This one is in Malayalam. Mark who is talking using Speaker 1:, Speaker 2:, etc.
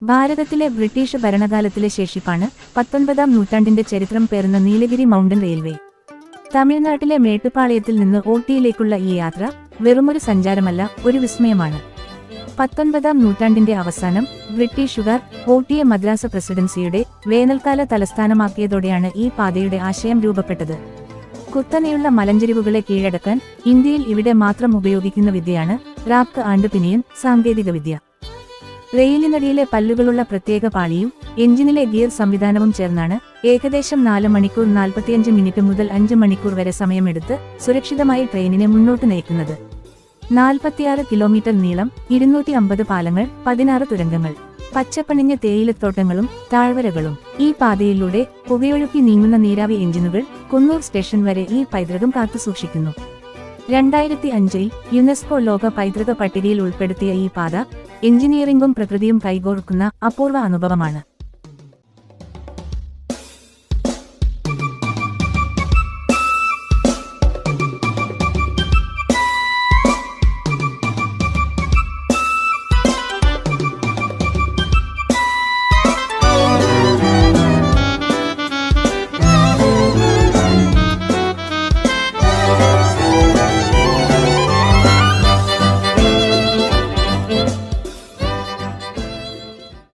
Speaker 1: ഭാരതത്തിലെ ബ്രിട്ടീഷ് ഭരണകാലത്തിലെ ശേഷിപ്പാണ് 19-ാം നൂറ്റാണ്ടിന്റെ ചരിത്രം പേറുന്ന നീലഗിരി മൗണ്ടൻ റെയിൽവേ. തമിഴ്നാട്ടിലെ മേട്ടുപ്പാളയത്തിൽ നിന്ന് ഊട്ടിയിലേക്കുള്ള ഈ യാത്ര വെറുമൊരു സഞ്ചാരമല്ല, ഒരു വിസ്മയമാണ്. 19-ാം നൂറ്റാണ്ടിന്റെ അവസാനം ബ്രിട്ടീഷുകാർ ഊട്ടിയെ മദ്രാസ് പ്രസിഡൻസിയുടെ വേനൽക്കാല തലസ്ഥാനമാക്കിയതോടെയാണ് ഈ പാതയുടെ ആശയം രൂപപ്പെട്ടത്. കുത്തനെയുള്ള മലഞ്ചെരിവുകളെ കീഴടക്കാൻ ഇന്ത്യയിൽ ഇവിടെ മാത്രം ഉപയോഗിക്കുന്ന വിദ്യയാണ് റാക്ക് ആൻഡ് പിനിയൻ സാങ്കേതികവിദ്യ. റെയിലിനടിയിലെ പല്ലുകളുള്ള പ്രത്യേക പാളിയും എഞ്ചിനിലെ ഗിയർ സംവിധാനവും ചേർന്നാണ് ഏകദേശം 4 മണിക്കൂർ 45 മിനിറ്റ് മുതൽ 5 മണിക്കൂർ വരെ സമയമെടുത്ത് സുരക്ഷിതമായി ട്രെയിനിനെ മുന്നോട്ട് നയിക്കുന്നത്. 46 കിലോമീറ്റർ നീളം, 250 പാലങ്ങൾ, 16 തുരങ്കങ്ങൾ, പച്ചപ്പണിഞ്ഞ തേയിലത്തോട്ടങ്ങളും താഴ്വരകളും. ഈ പാതയിലൂടെ പുകയൊഴുക്കി നീങ്ങുന്ന നീരാവി എഞ്ചിനുകൾ കുന്നൂർ സ്റ്റേഷൻ വരെ ഈ പൈതൃകം കാത്തുസൂക്ഷിക്കുന്നു. 2005-ൽ യുനെസ്കോ ലോക പൈതൃക പട്ടികയിൽ ഉൾപ്പെടുത്തിയ ഈ പാത എഞ്ചിനീയറിംഗും പ്രകൃതിയും കൈകോർക്കുന്ന അപൂർവ അനുഭവമാണ്.